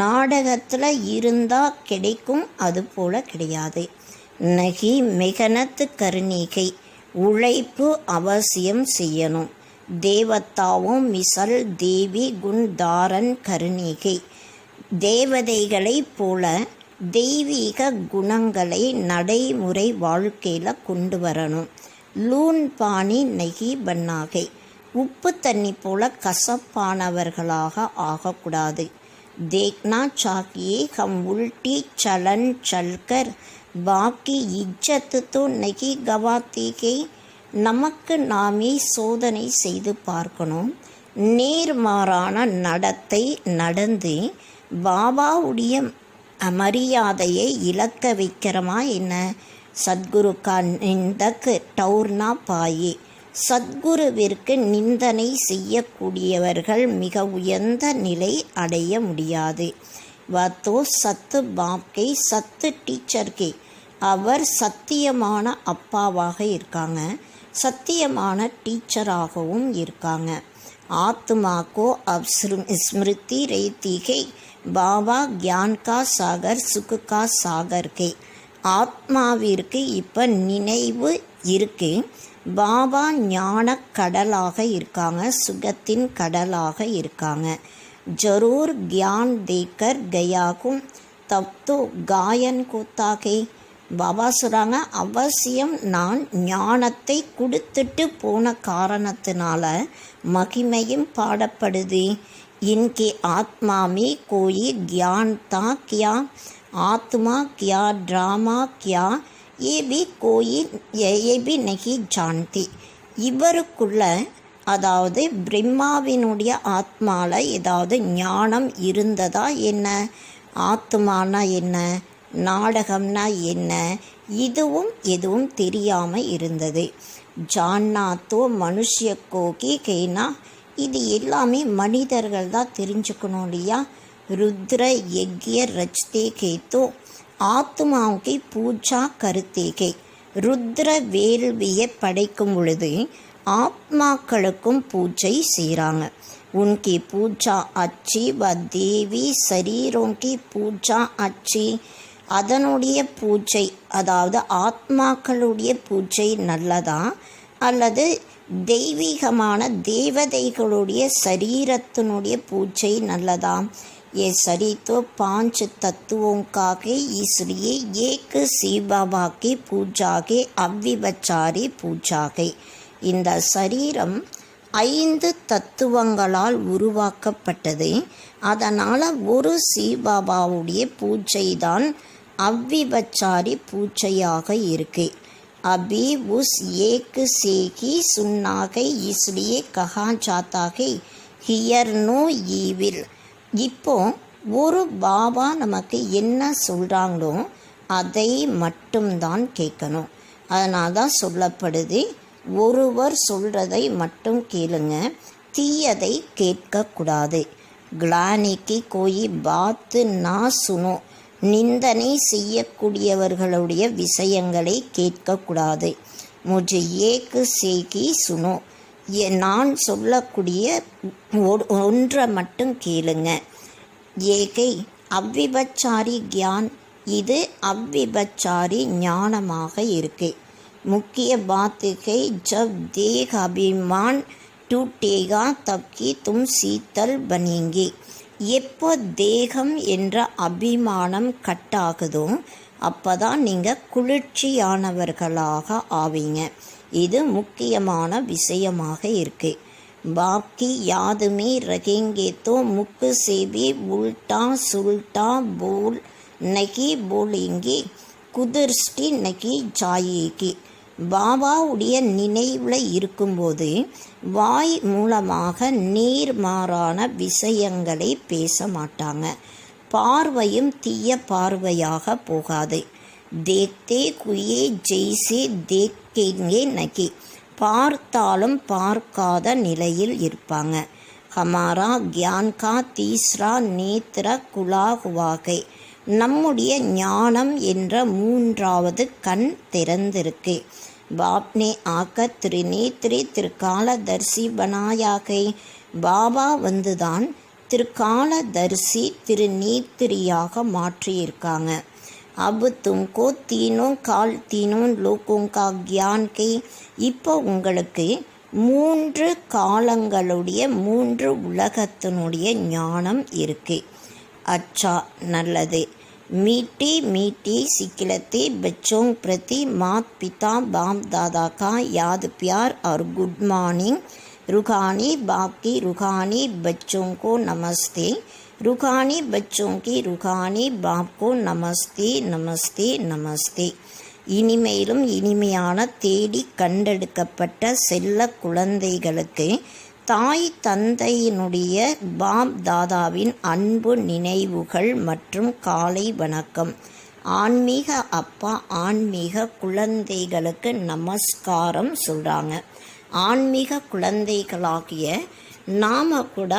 நாடகத்தில் இருந்தால் கிடைக்கும், அது போல் கிடையாது. நகி மெகனத்து கருணிகை, உழைப்பு அவசியம் செய்யணும். தேவத்தாவும் மிசல் தேவி குண் தாரன் கருணிகை, தேவதைகளைப் போல தெய்வீக குணங்களை நடைமுறை வாழ்க்கையில் கொண்டு வரணும். லூன் பாணி நெகி பண்ணாகை, உப்பு தண்ணி போல கசப்பானவர்களாக ஆகக்கூடாது. தேக்னா சாக்கியே ஹம் உல்டி சலன் சல்கர் பாக்கி இஜ்ஜத்து தோ நகி கவாத்தீகே, நமக்கு நாமே சோதனை செய்து பார்க்கணும். நேர்மாறான நடத்தை நடந்து பாபாவுடைய மரியாதையை இழக்க வைக்கிறமா என்ன. சத்குரு கா நிந்தக் டௌர்னா பாயே, சத்குருவிற்கு நிந்தனை செய்யக்கூடியவர்கள் மிக உயர்ந்த நிலை அடைய முடியாது. வத்தோ சத்து பாப்கே சத்து டீச்சர்கே, அவர் சத்தியமான அப்பாவாக இருக்காங்க, சத்தியமான டீச்சராகவும் இருக்காங்க. ஆத்மாக்கோ அப் ஸ்மிருதி ரேத்திகே பாபா கியான் கா சாகர் சுக்கு கா சாகர் கே, ஆத்மாவிற்கு இப்போ நினைவு இருக்கு, பாபா ஞான கடலாக இருக்காங்க, சுகத்தின் கடலாக இருக்காங்க. जरूर ज्ञान देकर गया हूँ तब तो गायन होता है. பாபா சொல்கிறாங்க, அவசியம் நான் ஞானத்தை கொடுத்துட்டு போன காரணத்தினால மகிமையும் பாடப்படுது. இன்கே ஆத்மா மே கோயி கியான் தா கியா, ஆத்மா கியா ட்ராமா கியா ஏ பி நகி ஜான்தி. இவருக்குள்ள அதாவது பிரம்மாவினுடைய ஆத்மாவில் ஏதாவது ஞானம் இருந்ததா என்ன, ஆத்மானா என்ன, நாடகம்னா என்ன, எதுவும் தெரியாமல் இருந்தது. ஜான்னா தோ மனுஷிய கோகி கேனா, இது எல்லாமே மனிதர்கள் தான் தெரிஞ்சுக்கணும் இல்லையா. ருத்ர யக்ய ரச்தே கேத்தோ ஆத்மாவுக்கு பூஜா கருத்தேகே, ருத்ர வேள்வியை படைக்கும் பொழுது ஆத்மாக்களுக்கும் பூஜை செய்கிறாங்க. उनकी पूजा अच्छी व देवी शरीरों की पूजा अच्छी. அதனுடைய பூஜை அதாவது ஆத்மாக்களுடைய பூஜை நல்லதா அல்லது தெய்வீகமான தேவதைகளுடைய சரீரத்தினுடைய பூஜை நல்லதா? ये शरीर तो 5 तत्वों का के इसलिए एक शिव बाबा की पूजा के अव्यभिचारी पूजा के. இந்த சரீரம் 5 தத்துவங்களால் உருவாக்கப்பட்டது. அதனால் ஒரு சிவபாபாவுடைய பூஜை தான் அவ்விபச்சாரி பூஜையாக இருக்கு. अभी उस एक से ही सुनना है इसलिए कहा जाता है हियर नो ईविल. இப்போ ஒரு பாபா நமக்கு என்ன சொல்கிறாங்களோ அதை மட்டும்தான் கேட்கணும். அதனால தான் சொல்லப்படுது ஒருவர் சொல்கிறதை மட்டும் கேளுங்க, தீயதை கேட்கக்கூடாது. கிளானிக்கு கோயி பாத்து நா சுனோ, நிந்தனை செய்யக்கூடியவர்களுடைய விஷயங்களை கேட்கக்கூடாது. முஜே ஏக்கு சேகி சுனோ, நான் சொல்லக்கூடிய ஒன்றை மட்டும் கேளுங்க. ஏகை அவ்விபச்சாரி கியான், இது அவ்விபச்சாரி ஞானமாக இருக்கு. முக்கிய பாத்துகை ஜப் தேக அபிமான் டூட்டேகா தப்கி தும் சீத்தல் பனீங்கி. எப்போ தேகம் என்ற அபிமானம் கட்டாகுதோ அப்போ தான் நீங்கள் குளிர்ச்சியானவர்களாக ஆவீங்க. இது முக்கியமான விஷயமாக இருக்குது. பாக்கி யாதுமே ரகேங்கே தோ முக்கு சேபி உல்டா சுல்டா போல் நகி போலேங்கி குதிர்ஷ்டி நகி ஜாயேகி. பாபாவுடைய நினைவில் இருக்கும்போது வாய் மூலமாக நேர்மாறான விஷயங்களை பேச மாட்டாங்க. பார்வையும் தீய பார்வையாக போகாது. தேக்தே குயே ஜெய்சே தேக்கேங்கே நகி, பார்த்தாலும் பார்க்காத நிலையில் இருப்பாங்க. ஹமாரா கியான் கா தீஸ்ரா நேத்திர குலா ஹுவாகை, நம்முடைய ஞானம் என்ற 3வது கண் திறந்திருக்கு. பாப்னே ஆக்க திருநேத்திரி திருக்காலதர்சி பனாயாகை, பாபா வந்துதான் திருக்காலதர்சி திருநேத்திரியாக மாற்றியிருக்காங்க. அப் தும்கோ தீனோ கால் தீனோ லோகோங்கா கியான் கே, இப்போ உங்களுக்கு 3 காலங்களுடைய 3 உலகத்தினுடைய ஞானம் இருக்கு. அச்சா நல்லது. मीठी मीठी सिखलते बच्चों प्रति मात पिता बाप दादा का याद प्यार और गुड मॉर्निंग. रूहानी बाप की रूहानी बच्चों को नमस्ते, रूहानी बच्चों की रूहानी बाप को नमस्ते नमस्ते नमस्ते. இனிமையிலும் இனிமையான தேடி கண்டெடுக்கப்பட்ட செல்ல குழந்தைகளுக்கு தாய் தந்தையினுடைய பாப் தாதாவின் அன்பு நினைவுகள் மற்றும் காலை வணக்கம். ஆன்மீக அப்பா ஆன்மீக குழந்தைகளுக்கு நமஸ்காரம் சொல்கிறாங்க. ஆன்மீக குழந்தைகளாகிய நாம் கூட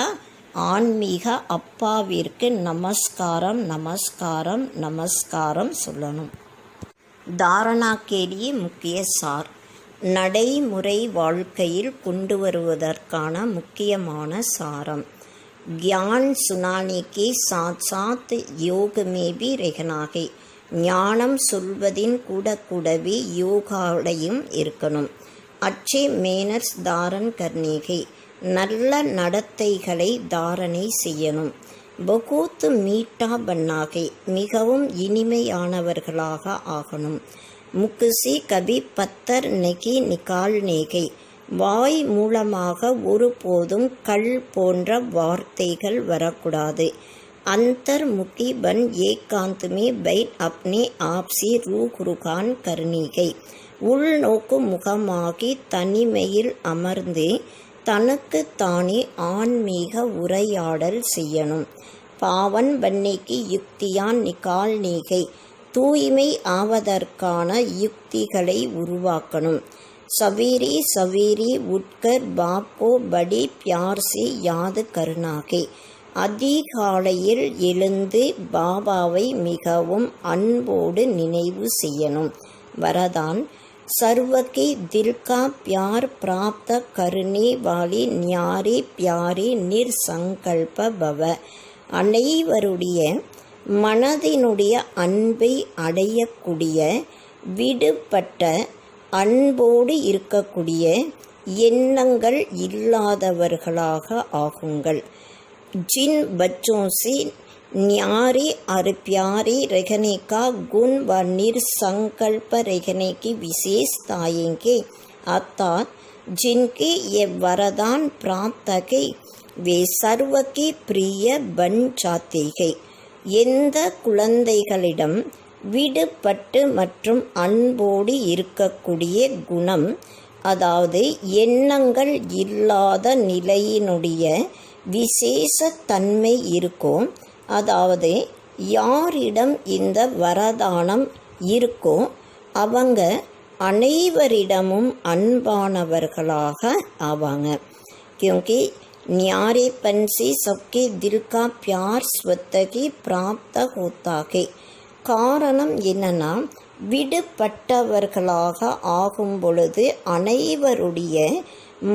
ஆன்மீக அப்பாவிற்கு நமஸ்காரம் நமஸ்காரம் நமஸ்காரம் சொல்லணும். தாரணா கேலிய முக்கிய சார், நடைமுறை வாழ்க்கையில் கொண்டு வருவதற்கான முக்கியமான சாரம். ज्ञान सुनाने के साथ साथ योग में भी रहना है. ஞானம் சொல்வதின் கூடவே யோகாலையும் இருக்கணும். अच्छे மேனர்ஸ் தாரன் கர்னேகை, நல்ல நடத்தைகளை தாரணை செய்யணும். பகூத் மீட்டா பன்னாகை, மிகவும் இனிமையானவர்களாக ஆகணும். முக்குசி கபி பத்தர் நெகி நிகால் நேகை, வாய் மூலமாக ஒருபோதும் கல் போன்ற வார்த்தைகள் வரக்கூடாது. अंतर मुक्ति बन ஏகாந்த் में बैठ अपने आप से रूह रुखान करनी है. உள்நோக்கு முகமாகி தனிமையில் அமர்ந்து தனக்கு தானே ஆன்மீக உரையாடல் செய்யணும். பாவன் பன்னைக்கு யுக்தியான் நிகால் நீகை, தூய்மை ஆவதற்கான யுக்திகளை உருவாக்கணும். சவேரி சவேரி உட்கர் பாப்போ படி பியார் से याद करना है. அதிகாலையில் எழுந்து பாபாவை மிகவும் அன்போடு நினைவு செய்யணும். வரதான், सर्व के दिल का प्यार प्राप्त करने वाली न्यारे प्यारे நிர்சங்கல்ப பவ. அனைவருடைய மனதினுடைய அன்பை அடையக்கூடிய விடுபட்ட அன்போடு இருக்கக்கூடிய எண்ணங்கள் இல்லாதவர்களாக ஆகுங்கள். जिन बच्चों से न्यारे और प्यारे रहने का गुण व निरसंकल्प रहने की विशेषताएं के अर्थात जिनके ये वरदान प्राप्त है वे सर्व के प्रिय बन जाते हैं. எந்த குழந்தைகளிடம் விடுபட்டு மற்றும் அன்போடு இருக்கக்கூடிய குணம், அதாவது எண்ணங்கள் இல்லாத நிலையினுடைய விசேஷ தன்மை இருக்கும், அதாவது யாரிடம் இந்த வரதானம் இருக்கோ அவங்க அனைவரிடமும் அன்பானவர்களாக ஆவாங்க. क्योंकि न्यारेपन से सबके दिल का प्यार स्वतः ही प्राप्त होता है. காரணம் என்னன்னா, விடுபட்டவர்களாக ஆகும் பொழுது அனைவருடைய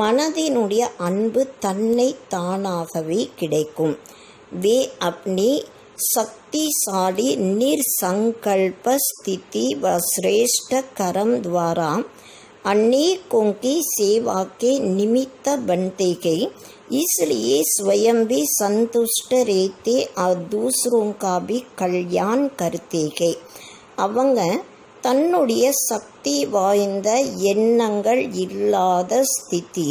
மனதினுடைய அன்பு தன்னை தானாகவே கிடைக்கும். वे अपनी शक्तिशाली निर्संकल्प स्थिति व श्रेष्ठ कर्म द्वारा अनेकों की सेवा के निमित्त बनते हैं. इसलिए स्वयं भी संतुष्ट रहते और दूसरों का भी कल्याण करते हैं. அவங்க தன்னுடைய சக்தி வாய்ந்த எண்ணங்கள் இல்லாத ஸ்திதி,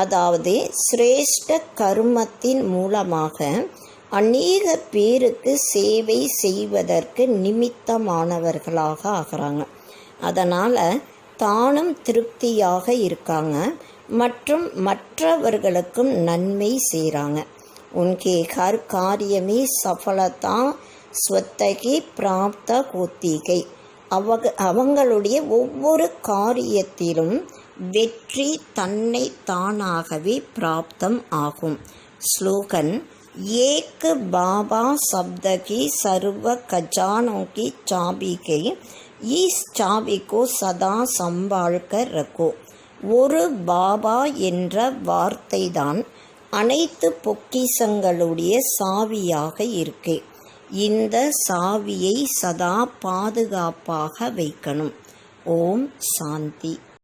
அதாவது சிரேஷ்ட கர்மத்தின் மூலமாக அநேக பேருக்கு சேவை செய்வதற்கு நிமித்தமானவர்களாக ஆகிறாங்க. அதனால் தானும் திருப்தியாக இருக்காங்க மற்றும் மற்றவர்களுக்கும் நன்மை செய்கிறாங்க. உன்கே ஹர் காரியமே சஃலதா ஸ்வத்தகி பிராப்த ஹோத்திகை. அவங்களுடைய ஒவ்வொரு காரியத்திலும் வெற்றி தன்னை தானாகவே பிராப்தம் ஆகும். ஸ்லோகன் ஏக் பாபா शब्द की सर्व खजानों की चाबी के इस चाबी को सदा संभाल कर रखो. ஒரு பாபா என்ற வார்த்தைதான் அனைத்து பொக்கிஷங்களுடைய சாவியாக இருக்கு. இந்த சாவியை சதா பாதுகாப்பாக வைக்கணும். ஓம் சாந்தி.